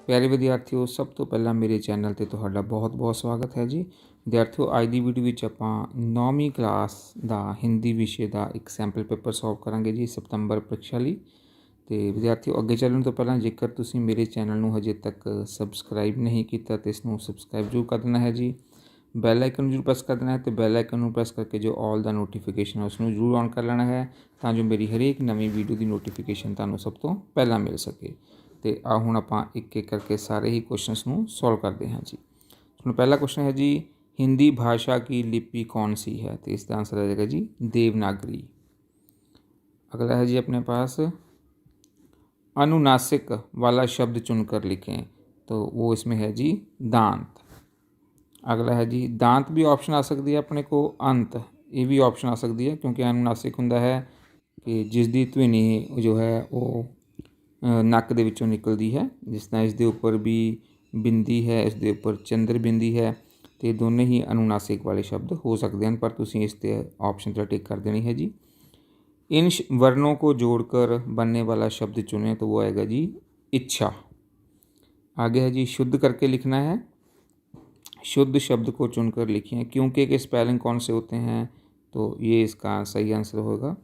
प्यारे विद्यार्थियों, सब तो पहला मेरे चैनल ਤੇ ਤੁਹਾਡਾ ਬਹੁਤ-ਬਹੁਤ ਸਵਾਗਤ ਹੈ ਜੀ। ਵਿਦਿਆਰਥੀਓ, ਅੱਜ ਦੀ ਵੀਡੀਓ ਵਿੱਚ ਆਪਾਂ 9ਵੀਂ ਕਲਾਸ ਦਾ ਹਿੰਦੀ ਵਿਸ਼ੇ ਦਾ ਇੱਕ ਸੈਂਪਲ ਪੇਪਰ ਸੋਲਵ ਕਰਾਂਗੇ ਜੀ ਸਤੰਬਰ ਪ੍ਰੀਖਿਆ ਲਈ। ਤੇ ਵਿਦਿਆਰਥੀਓ, ਅੱਗੇ ਚੱਲਣ ਤੋਂ ਪਹਿਲਾਂ ਜੇਕਰ ਤੁਸੀਂ ਮੇਰੇ ਚੈਨਲ ਨੂੰ ਹਜੇ ਤੱਕ ਸਬਸਕ੍ਰਾਈਬ ਨਹੀਂ ਕੀਤਾ ਤੇ ਇਸ ਨੂੰ ਸਬਸਕ੍ਰਾਈਬ ਜ਼ਰੂਰ ਕਰ ਦੇਣਾ ਹੈ ਜੀ। ਬੈਲ ਆਈਕਨ ਨੂੰ ਜ਼ਰੂਰ ਪ੍ਰੈਸ ਕਰ ਦੇਣਾ ਹੈ ਤੇ ਬੈਲ ਆਈਕਨ ਨੂੰ ਪ੍ਰੈਸ ਕਰਕੇ ਜੋ ਆਲ ਦਾ ਨੋਟੀਫਿਕੇਸ਼ਨ ਹੈ ਉਸ ਨੂੰ ਜ਼ਰੂਰ ਔਨ ਕਰ ਲੈਣਾ ਹੈ ਤਾਂ ਜੋ ਮੇਰੀ ਹਰੇਕ ਨਵੀਂ ਵੀਡੀਓ ਦੀ ਨੋਟੀਫਿਕੇਸ਼ਨ ਤੁਹਾਨੂੰ ਸਭ ਤੋਂ ਪਹਿਲਾਂ ਮਿਲ ਸਕੇ। तो आ हुण आपां एक एक करके सारे ही क्वेश्चनस नूं सॉल्व करते हैं जी। हुण पहला क्वेश्चन है जी, हिंदी भाषा की लिपि कौन सी है? तो इसका आंसर आ जाएगा जी देवनागरी। अगला है जी अपने पास, अनुनासिक वाला शब्द चुनकर लिखें। तो वो इसमें है जी दांत। अगला है जी, दांत भी ऑप्शन आ सकती है अपने को, अंत ये भी ऑप्शन आ सकती है क्योंकि अनुनासिक हुंदा है कि जिसकी ध्वनि जो है वो नक दे विचों निकलती है, जिस तरह इसके उपर भी बिंदी है, इसके उपर चंद्र बिंदी है, तो दोनों ही अनुनासिक वाले शब्द हो सकते हैं, पर तुसीं इस ते ऑप्शन पर टिक कर देनी है जी। इन वर्णों को जोड़कर बनने वाला शब्द चुने, तो वो आएगा जी इच्छा। आगे है जी, शुद्ध करके लिखना है। शुद्ध शब्द को चुनकर लिखिए। क्योंकि के स्पेलिंग कौन से होते हैं? तो ये इसका सही आंसर होगा।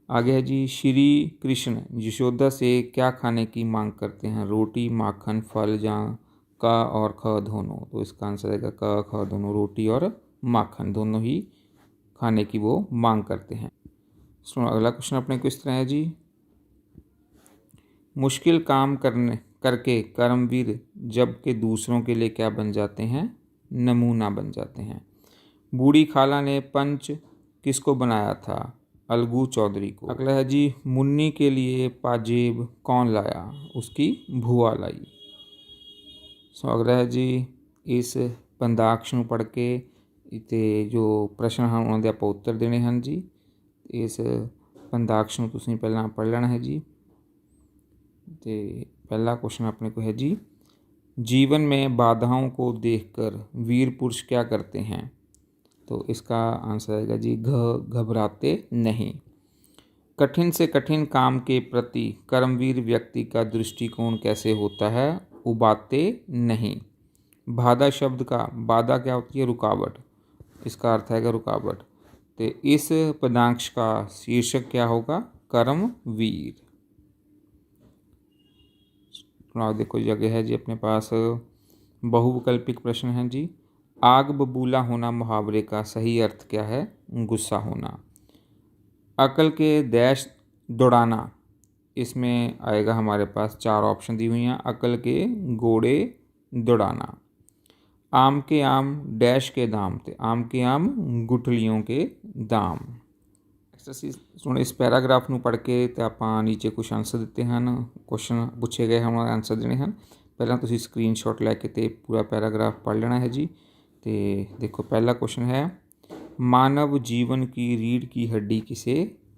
आगे है जी, श्री कृष्ण यशोदा से क्या खाने की मांग करते हैं? रोटी, माखन, फल या क और ख दोनों? तो इसका आंसर आएगा क ख दोनों, रोटी और माखन दोनों ही खाने की वो मांग करते हैं। सुनो, अगला क्वेश्चन अपने को इस तरह है जी, मुश्किल काम करके कर्मवीर जबकि दूसरों के लिए क्या बन जाते हैं? नमूना बन जाते हैं। बूढ़ी खाला ने पंच किसको बनाया था? अलगू चौधरी को। अगला है जी, मुन्नी के लिए पाजेब कौन लाया? उसकी भूआ लाई। सो अगला है जी, इस पंदाक्ष ਨੂੰ पढ़ के ਤੇ जो प्रश्न हैं उन्होंने ਦੇ ਆਪਾਂ उत्तर देने हैं जी। इस पंदाक्ष ਨੂੰ ਤੁਸੀਂ ਪਹਿਲਾਂ पढ़ लेना है जी। तो पहला क्वेश्चन अपने को है जी, जीवन में बाधाओं को देखकर वीर पुरुष क्या करते हैं? तो इसका आंसर आएगा जी घबराते नहीं। कठिन से कठिन काम के प्रति कर्मवीर व्यक्ति का दृष्टिकोण कैसे होता है? उबाते नहीं। बाधा शब्द का बाधा क्या होती है? रुकावट। इसका अर्थ है रुकावट। तो इस पदांश का शीर्षक क्या होगा? कर्मवीर। देखो जगह है जी अपने पास बहुविकल्पिक प्रश्न है जी। आग बबूला होना मुहावरे का सही अर्थ क्या है? गुस्सा होना। अकल के डैश दौड़ाना, इसमें आएगा हमारे पास चार ऑप्शन दी हुई हैं। अकल के घोड़े दौड़ाना। आम के आम डैश के दाम, तो आम के आम गुठलियों के दाम। सुनो, इस पैराग्राफ ਨੂੰ पढ़ के तो आप नीचे कुछ आंसर दिते हैं, क्वेश्चन पूछे गए हैं, आंसर देने हैं। पहला तुसीं स्क्रीनशॉट लैके तो पूरा पैराग्राफ पढ़ लेना है जी। तो देखो पहला क्वेश्चन है, मानव जीवन की रीढ़ की हड्डी किसे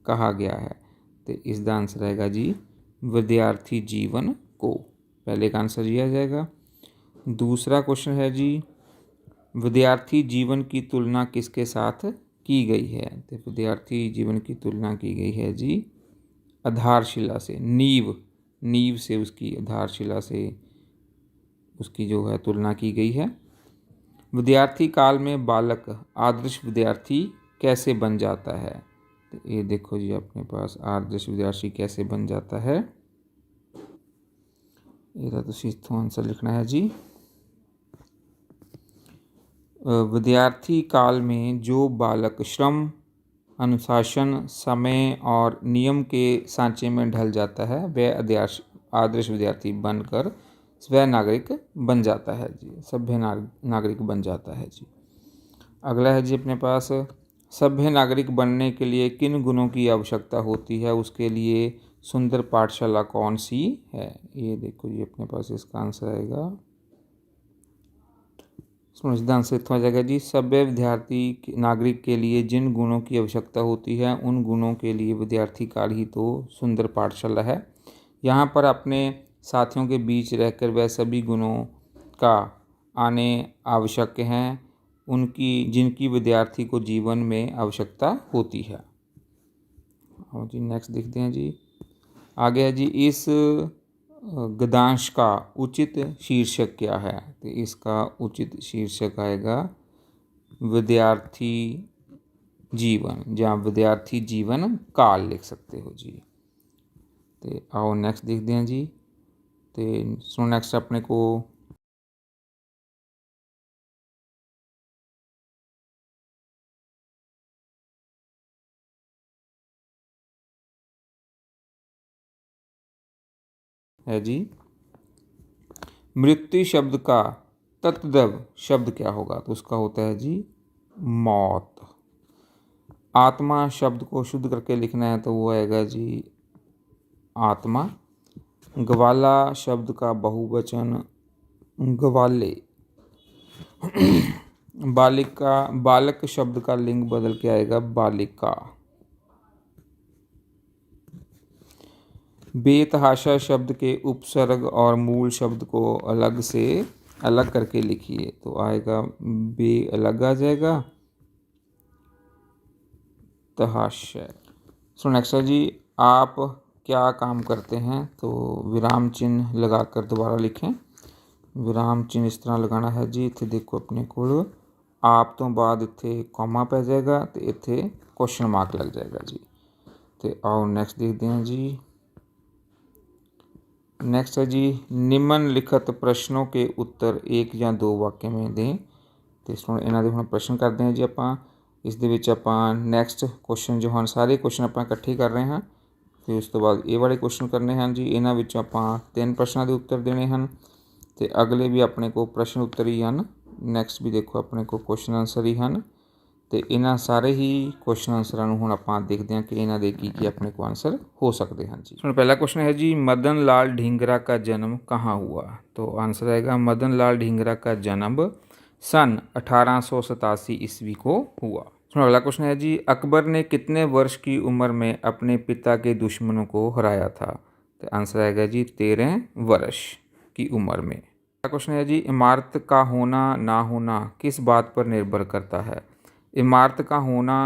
कहा गया है? तो इसका आंसर आएगा जी विद्यार्थी जीवन को। पहले का आंसर ये आ जाएगा। दूसरा क्वेश्चन है जी, विद्यार्थी जीवन की तुलना किसके साथ की गई है? तो विद्यार्थी जीवन की तुलना की गई है जी आधारशिला से, नींव से, उसकी आधारशिला से उसकी जो है तुलना की गई है। विद्यार्थी काल में बालक आदर्श विद्यार्थी कैसे बन जाता है? तो ये देखो जी अपने पास आदर्श विद्यार्थी कैसे बन जाता है, ये तो इत्थों आंसर लिखना है जी। विद्यार्थी काल में जो बालक श्रम, अनुशासन, समय और नियम के सांचे में ढल जाता है वह आदर्श विद्यार्थी बनकर स्व नागरिक बन जाता है जी, सभ्य नागरिक बन जाता है जी। अगला है जी अपने पास, सभ्य नागरिक बनने के लिए किन गुणों की आवश्यकता होती है? उसके लिए सुंदर पाठशाला कौन सी है? ये देखो जी अपने पास इसका आंसर आएगा, इसका आंसर इतना आ जाएगा जी, सभ्य विद्यार्थी नागरिक के लिए जिन गुणों की आवश्यकता होती है उन गुणों के लिए विद्यार्थी काल ही तो सुंदर पाठशाला है। यहाँ पर अपने साथियों के बीच रहकर वह सभी गुणों का आने आवश्यक हैं उनकी जिनकी विद्यार्थी को जीवन में आवश्यकता होती है। और जी नेक्स्ट देखते हैं जी। आगे है जी, इस गद्यांश का उचित शीर्षक क्या है? तो इसका उचित शीर्षक आएगा विद्यार्थी जीवन, ਜਾਂ विद्यार्थी जीवन काल लिख सकते हो जी। तो आओ नैक्सट देखते हैं जी। तो सुनो नैक्सट अपने को है जी, मृत्यु शब्द का तत्दव शब्द क्या होगा? तो उसका होता है जी मौत। आत्मा शब्द को शुद्ध करके लिखना है तो वो आएगा जी आत्मा। ग्वाला शब्द का बहुवचन ग्वाले। बालिका, बालक शब्द का लिंग बदल के आएगा बालिका। बेतहाशा शब्द के उपसर्ग और मूल शब्द को अलग से अलग करके लिखिए तो आएगा बे अलग आ जाएगा तहाशा। सो नेक्स्ट है जी, आप क्या काम करते हैं? तो विराम चिन्ह लगाकर दोबारा लिखें। विराम चिन्ह इस तरह लगाना है जी, इत्थे देखो अपने को आप तो बाद इत्थे कॉमा पै जाएगा तो इत्थे क्वेश्चन मार्क लग जाएगा जी। तो आओ नेक्स्ट देखते हैं जी। नेक्स्ट है जी, निम्नलिखित प्रश्नों के उत्तर एक या दो वाक्य में दें। तो सुनो इन्हां दे हुण प्रश्न करते हैं जी आपां। इस दे विच आपां नैक्सट क्वेश्चन जो हैं सारे क्वेश्चन आपां इकट्ठे कर रहे हैं। फिर उस तो बाद ये वाले क्वेश्चन करने हैं जी। इन्हां विच आपां 3 प्रश्नों के उत्तर देने हैं तो अगले भी अपने को प्रश्न उत्तर ही हैं। नैक्सट भी देखो अपने को क्वेश्चन आंसर ही हैं। तो इन्हां सारे ही क्वेश्चन आंसर हुण आपां देखते हैं कि इन्हां दे की अपने को आंसर हो सकते हैं जी। सुनो पहला क्वेश्चन है जी, मदन लाल ढींगरा का जन्म कहाँ हुआ? तो आंसर आएगा मदन लाल ढींगरा का जन्म सन 1887 ईस्वी को हुआ। सुनो अगला क्वेश्चन है जी, अकबर ने कितने वर्ष की उम्र में अपने पिता के दुश्मनों को हराया था? तो आंसर आएगा जी 13 वर्ष की उम्र में। अगला क्वेश्चन है जी, इमारत का होना ना होना किस बात पर निर्भर करता है? इमारत का होना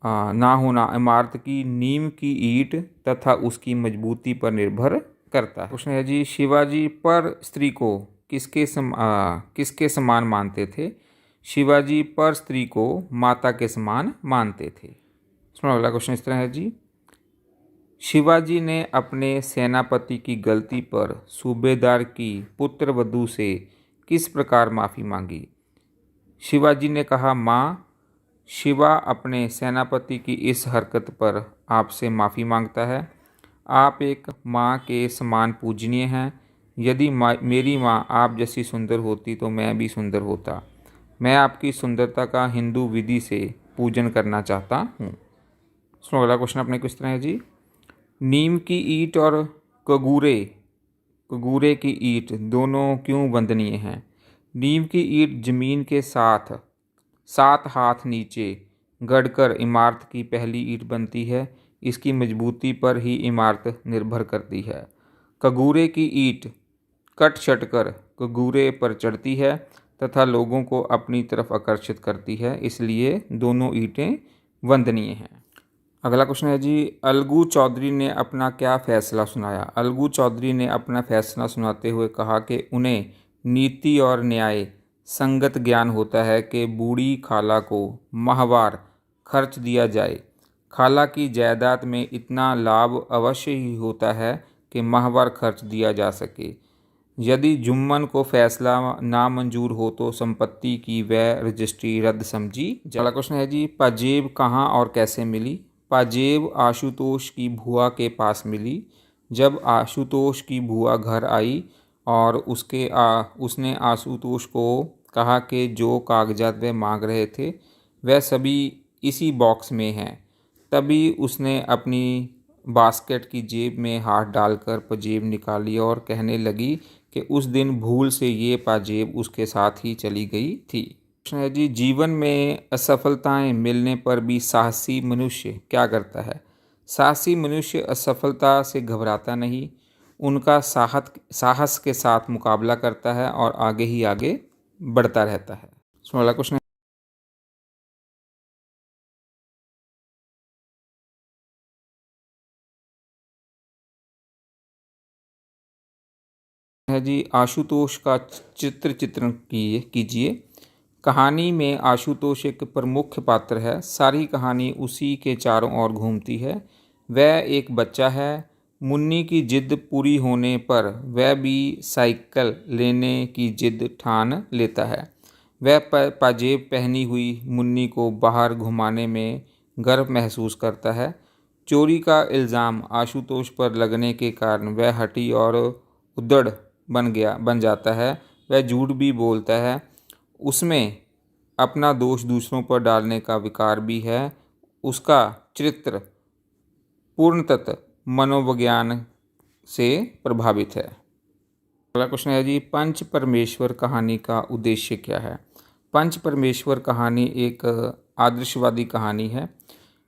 ना होना इमारत की नींव की ईंट तथा उसकी मजबूती पर निर्भर करता है। क्वेश्चन है जी, शिवाजी पर स्त्री को किसके समान मानते थे? शिवाजी पर स्त्री को माता के समान मानते थे। सुनो अगला क्वेश्चन इस तरह है जी, शिवाजी ने अपने सेनापति की गलती पर सूबेदार की पुत्रवधू से किस प्रकार माफ़ी मांगी? शिवाजी ने कहा, माँ, शिवा अपने सेनापति की इस हरकत पर आपसे माफ़ी मांगता है। आप एक माँ के समान पूजनीय हैं। यदि मेरी माँ आप जैसी सुंदर होती तो मैं भी सुंदर होता। मैं आपकी सुंदरता का हिंदू विधि से पूजन करना चाहता हूँ। सुनो अगला क्वेश्चन अपने को इस तरह है जी, नीम की ईंट और कगूरे की ईंट दोनों क्यों वंदनीय हैं? नीम की ईंट जमीन के साथ 7 हाथ नीचे गड़कर इमारत की पहली ईंट बनती है। इसकी मजबूती पर ही इमारत निर्भर करती है। कगूरे की ईंट कट छट कर कगूरे पर चढ़ती है तथा लोगों को अपनी तरफ आकर्षित करती है, इसलिए दोनों ईंटें वंदनीय हैं। अगला क्वेश्चन है जी, अलगू चौधरी ने अपना क्या फैसला सुनाया? अलगू चौधरी ने अपना फैसला सुनाते हुए कहा कि उन्हें नीति और न्याय संगत ज्ञान होता है कि बूढ़ी खाला को माहवार खर्च दिया जाए। खाला की जायदाद में इतना लाभ अवश्य ही होता है कि माहवार खर्च दिया जा सके। यदि जुम्मन को फैसला नामंजूर हो तो संपत्ति की वह रजिस्ट्री रद्द समझी। अगला क्वेश्चन है जी, पाजेब कहाँ और कैसे मिली? पाजेब आशुतोष की भुआ के पास मिली। जब आशुतोष की भुआ घर आई और उसने आशुतोष को कहा कि जो कागजात वे मांग रहे थे वह सभी इसी बॉक्स में हैं, तभी उसने अपनी बास्केट की जेब में हाथ डालकर पाजेब निकाली और कहने लगी कि उस दिन भूल से ये पाजेब उसके साथ ही चली गई थी। प्रश्न है जी, जीवन में असफलताएं मिलने पर भी साहसी मनुष्य क्या करता है? साहसी मनुष्य असफलता से घबराता नहीं, उनका साहस के साथ मुकाबला करता है और आगे ही आगे बढ़ता रहता है। अगला क्वेश्चन है जी, आशुतोष का चित्रण कीजिए। कहानी में आशुतोष एक प्रमुख पात्र है। सारी कहानी उसी के चारों ओर घूमती है। वह एक बच्चा है। मुन्नी की जिद पूरी होने पर वह भी साइकिल लेने की जिद ठान लेता है। वह पाजेब पहनी हुई मुन्नी को बाहर घुमाने में गर्व महसूस करता है। चोरी का इल्ज़ाम आशुतोष पर लगने के कारण वह हठी और उद्धड़ बन जाता है। वह झूठ भी बोलता है। उसमें अपना दोष दूसरों पर डालने का विकार भी है। उसका चरित्र पूर्णतः मनोविज्ञान से प्रभावित है। अगला क्वेश्चन है जी, पंच परमेश्वर कहानी का उद्देश्य क्या है? पंच परमेश्वर कहानी एक आदर्शवादी कहानी है।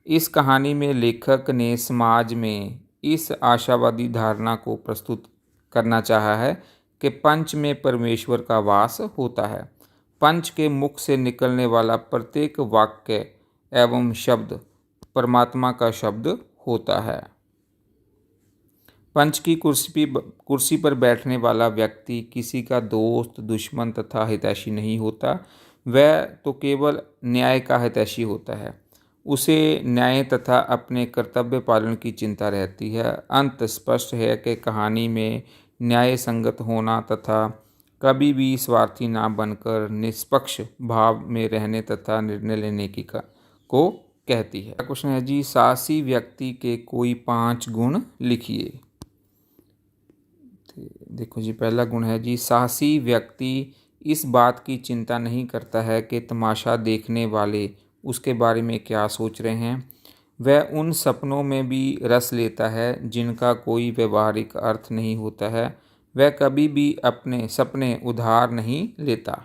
इस कहानी में लेखक ने समाज में इस आशावादी धारणा को प्रस्तुत करना चाहा है कि पंच में परमेश्वर का वास होता है। पंच के मुख से निकलने वाला प्रत्येक वाक्य एवं शब्द परमात्मा का शब्द होता है। पंच की कुर्सी पर बैठने वाला व्यक्ति किसी का दोस्त, दुश्मन तथा हितैषी नहीं होता। वह तो केवल न्याय का हितैषी होता है। उसे न्याय तथा अपने कर्तव्य पालन की चिंता रहती है। अंत स्पष्ट है कि कहानी में न्याय संगत होना तथा कभी भी स्वार्थी ना बनकर निष्पक्ष भाव में रहने तथा निर्णय लेने को कहती है। क्वेश्चन है जी, साहसी व्यक्ति के कोई 5 गुण लिखिए। देखो जी, पहला गुण है जी, साहसी व्यक्ति इस बात की चिंता नहीं करता है कि तमाशा देखने वाले उसके बारे में क्या सोच रहे हैं। वह उन सपनों में भी रस लेता है जिनका कोई व्यवहारिक अर्थ नहीं होता है। वह कभी भी अपने सपने उधार नहीं लेता।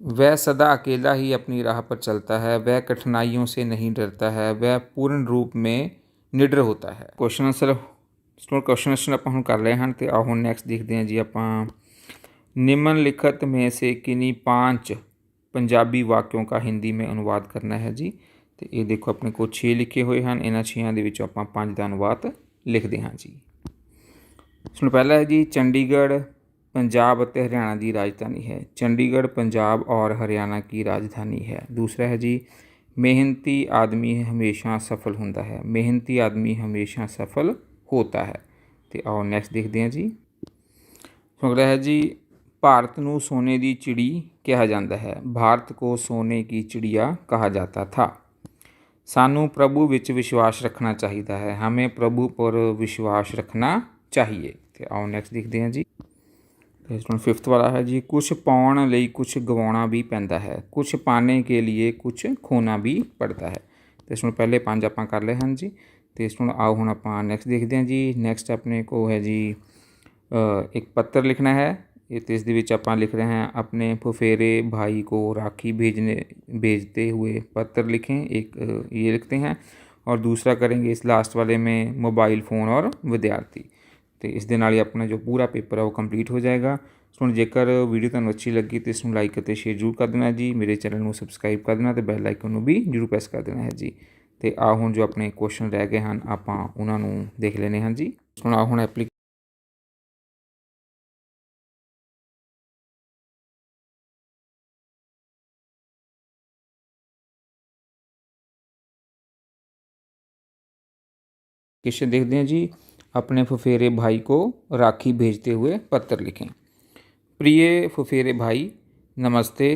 वह सदा अकेला ही अपनी राह पर चलता है। वह कठिनाइयों से नहीं डरता है। वह पूर्ण रूप में निडर होता है। क्वेश्चन आंसर ਆਪਾਂ ਹੁਣ ਕਰ ਲਏ ਹਨ ਤੇ ਆਓ ਹੁਣ ਨੈਕਸਟ ਦੇਖਦੇ ਹਾਂ ਜੀ ਆਪਾਂ निम्नलिखित में से किन्हीं 5 पंजाबी वाक्यों का हिंदी में अनुवाद करना है जी। तो ये देखो अपने को 6 लिखे हुए हैं। इन्हां 6 ਦੇ ਵਿੱਚੋਂ ਆਪਾਂ 5 ਦਾ अनुवाद लिखते हैं जी। सुन पहला है जी, चंडीगढ़ पंजाब और हरियाणा की राजधानी है। चंडीगढ़ पंजाब और हरियाणा की राजधानी है। दूसरा है जी, मेहनती आदमी हमेशा सफल होता है। मेहनती आदमी हमेशा सफल होता है। तो आओ नैक्सट देखते हैं जी। अगला है जी, भारत ਨੂੰ सोने की चिड़ी कहा जाता है। भारत को सोने की चिड़िया कहा जाता था। सानू प्रभु विच विश्वास रखना चाहिए है। हमें प्रभु पर विश्वास रखना चाहिए। तो आओ नैक्सट देखते हैं जी। 5th वाला है जी, कुछ पाने लिए कुछ गवाना भी पैंदा है। कुछ पाने के लिए कुछ खोना भी पड़ता है। तो इसमें पहले 5 आप कर ले हैं जी। तो इसमें आओ हम आप नैक्सट देखते हैं जी। नैक्सट अपने को है जी, एक पत्र लिखना है। इस आप लिख रहे हैं, अपने फुफेरे भाई को राखी भेजते हुए पत्र लिखें। एक ये लिखते हैं और दूसरा करेंगे इस लास्ट वाले में मोबाइल फ़ोन और विद्यार्थी। तो इस दे नाल ही अपना जो पूरा पेपर है वो कंप्लीट हो जाएगा। सो जेकर वीडियो तुहानूं अच्छी लगी तो इसनूं लाइक और शेयर जरूर कर देना जी। मेरे चैनल में सबसक्राइब कर देना तो बैल आइकन नूं भी जरूर प्रेस कर देना है जी। तो आ हुण जो अपने क्वेश्चन रह गए हैं आपां उन्हां नूं देख लेने हैं जी। हुण आ हुण क्वेश्चन देखते हैं जी। अपने फुफेरे भाई को राखी भेजते हुए पत्र लिखें। प्रिय फुफेरे भाई, नमस्ते,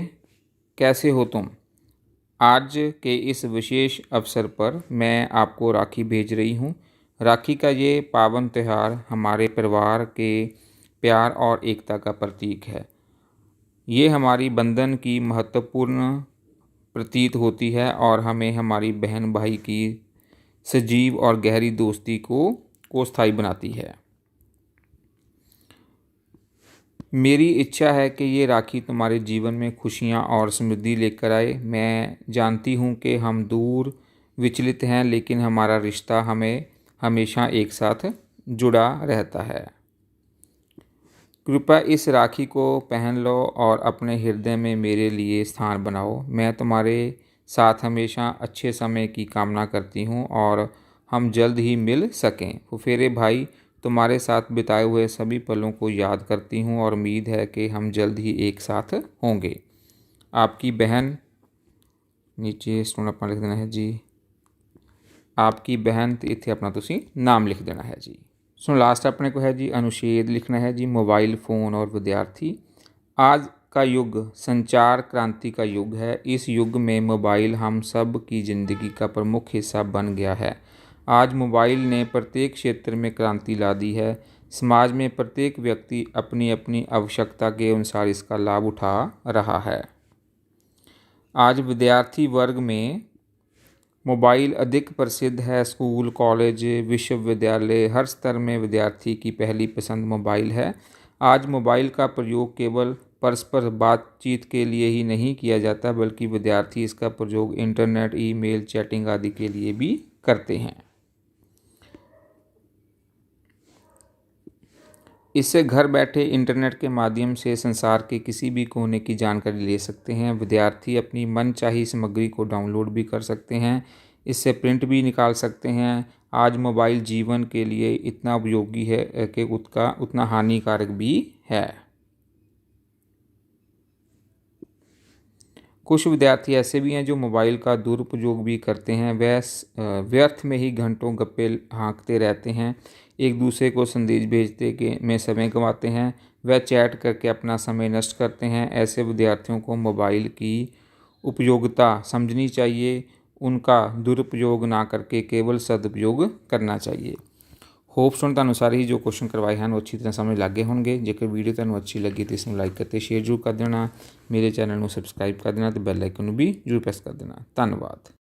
कैसे हो तुम? आज के इस विशेष अवसर पर मैं आपको राखी भेज रही हूँ। राखी का ये पावन त्यौहार हमारे परिवार के प्यार और एकता का प्रतीक है। ये हमारी बंधन की महत्वपूर्ण प्रतीत होती है और हमें हमारी बहन भाई की सजीव और गहरी दोस्ती को स्थायी बनाती है। मेरी इच्छा है कि ये राखी तुम्हारे जीवन में खुशियाँ और समृद्धि लेकर आए। मैं जानती हूँ कि हम दूर विचलित हैं, लेकिन हमारा रिश्ता हमें हमेशा एक साथ जुड़ा रहता है। कृपया इस राखी को पहन लो और अपने हृदय में मेरे लिए स्थान बनाओ। मैं तुम्हारे साथ हमेशा अच्छे समय की कामना करती हूँ और हम जल्द ही मिल सकें। फुफेरे भाई, तुम्हारे साथ बिताए हुए सभी पलों को याद करती हूँ और उम्मीद है कि हम जल्द ही एक साथ होंगे। आपकी बहन, नीचे स्टूडेंट अपना लिख देना है जी, आपकी बहन तो इत्थे अपना तुसी नाम लिख देना है जी। सो लास्ट अपने को है जी अनुच्छेद लिखना है जी, मोबाइल फ़ोन और विद्यार्थी। आज का युग संचार क्रांति का युग है। इस युग में मोबाइल हम सब की ज़िंदगी का प्रमुख हिस्सा बन गया है। आज मोबाइल ने प्रत्येक क्षेत्र में क्रांति ला दी है। समाज में प्रत्येक व्यक्ति अपनी अपनी आवश्यकता के अनुसार इसका लाभ उठा रहा है। आज विद्यार्थी वर्ग में मोबाइल अधिक प्रसिद्ध है। स्कूल, कॉलेज, विश्वविद्यालय, हर स्तर में विद्यार्थी की पहली पसंद मोबाइल है। आज मोबाइल का प्रयोग केवल परस्पर बातचीत के लिए ही नहीं किया जाता, बल्कि विद्यार्थी इसका प्रयोग इंटरनेट, ईमेल, चैटिंग आदि के लिए भी करते हैं। इससे घर बैठे इंटरनेट के माध्यम से संसार के किसी भी कोने की जानकारी ले सकते हैं। विद्यार्थी अपनी मनचाही सामग्री को डाउनलोड भी कर सकते हैं, इससे प्रिंट भी निकाल सकते हैं। आज मोबाइल जीवन के लिए इतना उपयोगी है कि उसका उतना हानिकारक भी है। कुछ विद्यार्थी ऐसे भी हैं जो मोबाइल का दुरुपयोग भी करते हैं। वह व्यर्थ में ही घंटों गप्पे हाँकते रहते हैं, एक दूसरे को संदेश भेजते के में समय गंवाते हैं, वह चैट करके अपना समय नष्ट करते हैं। ऐसे विद्यार्थियों को मोबाइल की उपयोगिता समझनी चाहिए, उनका दुरुपयोग ना करके केवल सदुपयोग करना चाहिए। होप सुन तुहानूं सारे ही जो क्वेश्चन करवाए हैं वो अच्छी तरह समझ लग गए होंगे। जेकर वीडियो तुहानूं अच्छी लगी तो इसनूं लाइक करते शेयर जरूर कर देना, मेरे चैनल को सबसक्राइब कर देना तो बैल आइकन भी जरूर प्रेस कर देना। धन्यवाद।